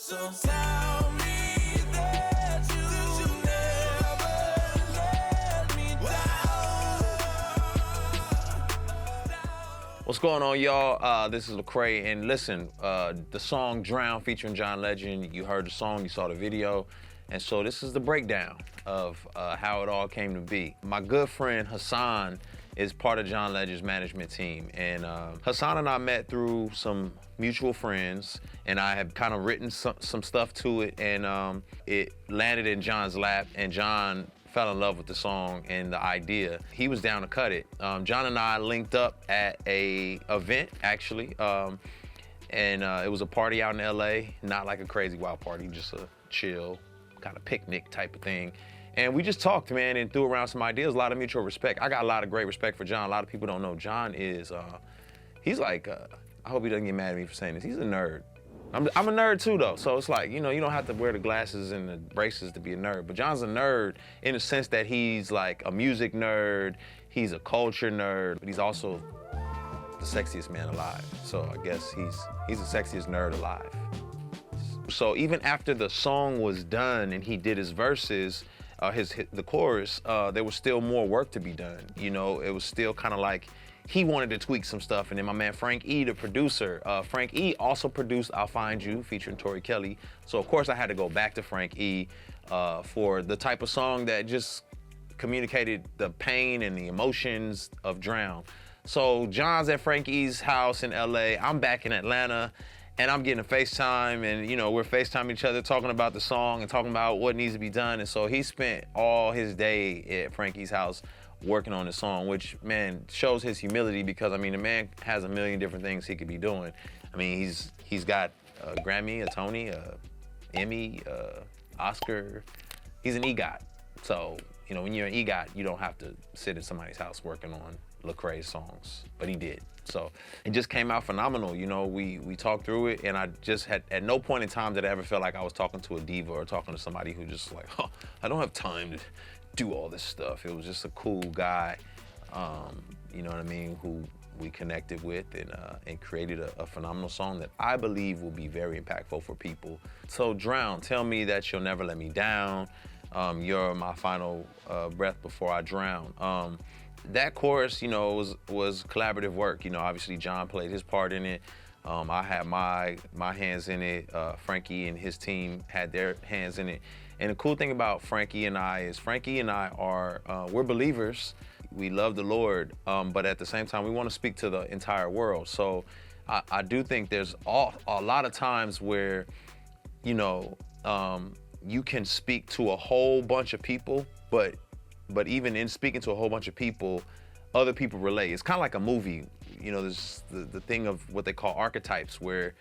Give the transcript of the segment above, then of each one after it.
So tell me that you never let me down. What's going on, y'all? This is LECRAE, and listen, the song Drown featuring John Legend, you heard the song, you saw the video, and so this is the breakdown of how it all came to be. My good friend Hassan is part of John Legend's management team, and Hassan and I met through some mutual friends, and I have kind of written some stuff to it, and it landed in John's lap, and John fell in love with the song and the idea. He was down to cut it. John and I linked up at a event, actually, and it was a party out in LA, not like a crazy wild party, just a chill kind of picnic type of thing. And we just talked, man, and threw around some ideas, a lot of mutual respect. I got a lot of great respect for John. A lot of people don't know John is, he's like, I hope he doesn't get mad at me for saying this, he's a nerd. I'm a nerd too, though, so it's like, you know, you don't have to wear the glasses and the braces to be a nerd, but John's a nerd in the sense that he's like a music nerd, he's a culture nerd, but he's also the sexiest man alive. So I guess he's the sexiest nerd alive. So even after the song was done and he did his verses, the chorus, there was still more work to be done. You know, it was still kind of like he wanted to tweak some stuff, and then my man Frank E, the producer, Frank E also produced I'll Find You featuring Tori Kelly. So of course I had to go back to Frank E for the type of song that just communicated the pain and the emotions of Drown. So John's at Frank E's house in LA, I'm back in Atlanta, and I'm getting a FaceTime, and you know, we're FaceTiming each other, talking about the song and talking about what needs to be done. And so he spent all his day at Frankie's house working on the song, which, man, shows his humility, because I mean, the man has a million different things he could be doing. I mean, he's got a Grammy, a Tony, a Emmy, Oscar. He's an EGOT. So, you know, when you're an EGOT, you don't have to sit in somebody's house working on LECRAE'S songs, but he did. So it just came out phenomenal. You know, we talked through it, and I just had, at no point in time did I ever feel like I was talking to a diva or talking to somebody who just like, oh, I don't have time to do all this stuff. It was just a cool guy, you know what I mean, who we connected with, and created a phenomenal song that I believe will be very impactful for people. So Drown, tell me that you'll never let me down. You're my final breath before I drown. That chorus, you know, was collaborative work. You know, obviously John played his part in it. I had my hands in it. Frankie and his team had their hands in it. And the cool thing about Frankie and I is Frankie and I are, we're believers. We love the Lord, but at the same time, we want to speak to the entire world. So I do think there's a lot of times where, you know, you can speak to a whole bunch of people, but even in speaking to a whole bunch of people, other people relate. It's kind of like a movie. You know, there's the thing of what they call archetypes, where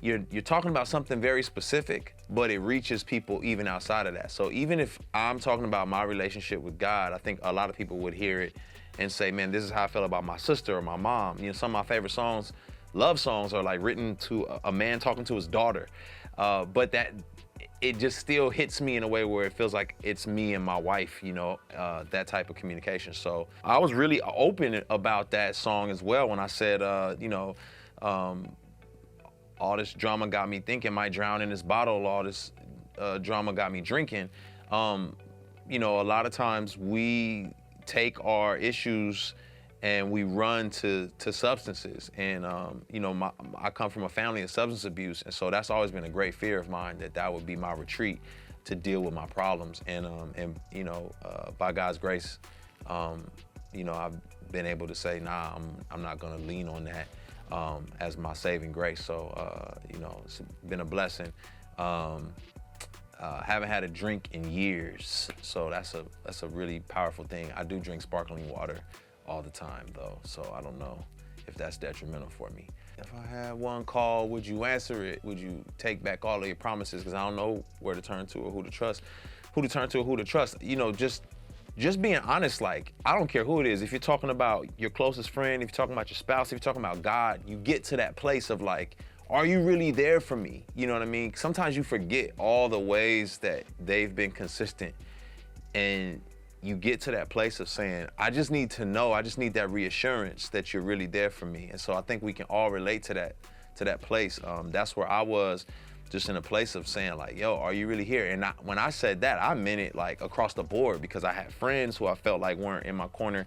you're talking about something very specific, but it reaches people even outside of that. So even if I'm talking about my relationship with God, I think a lot of people would hear it and say, man, this is how I feel about my sister or my mom. You know, some of my favorite songs, love songs, are like written to a man talking to his daughter. But that, it just still hits me in a way where it feels like it's me and my wife, you know, that type of communication. So I was really open about that song as well when I said, you know, all this drama got me thinking, might drown in this bottle, all this drama got me drinking. You know, a lot of times we take our issues and we run to substances. And, you know, I come from a family of substance abuse, and so that's always been a great fear of mine, that would be my retreat to deal with my problems. And you know, by God's grace, you know, I've been able to say, nah, I'm not gonna lean on that as my saving grace. So, you know, it's been a blessing. Haven't had a drink in years, so that's a really powerful thing. I do drink sparkling water all the time though, so I don't know if that's detrimental for me. If I had one call, would you answer it? Would you take back all of your promises? Because I don't know where to turn to or who to trust. You know, just being honest, like, I don't care who it is. If you're talking about your closest friend, if you're talking about your spouse, if you're talking about God, you get to that place of like, are you really there for me? You know what I mean? Sometimes you forget all the ways that they've been consistent, and you get to that place of saying, I just need to know, I just need that reassurance that you're really there for me. And so I think we can all relate to that place. That's where I was just in a place of saying like, yo, are you really here? And when I said that, I meant it like across the board, because I had friends who I felt like weren't in my corner.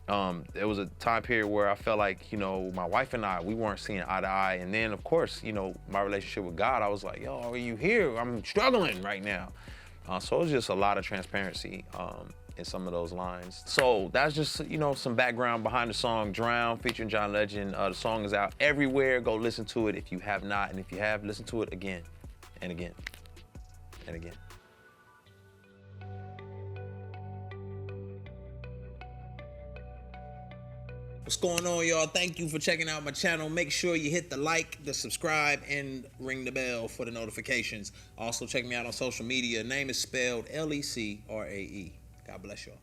There was a time period where I felt like, you know, my wife and I, we weren't seeing eye to eye. And then of course, you know, my relationship with God, I was like, yo, are you here? I'm struggling right now. So it was just a lot of transparency in some of those lines. So that's just, you know, some background behind the song Drown featuring John Legend. The song is out everywhere. Go listen to it if you have not. And if you have, listen to it again and again and again. What's going on, y'all? Thank you for checking out my channel. Make sure you hit the like, the subscribe, and ring the bell for the notifications. Also, check me out on social media. Name is spelled Lecrae. God bless y'all.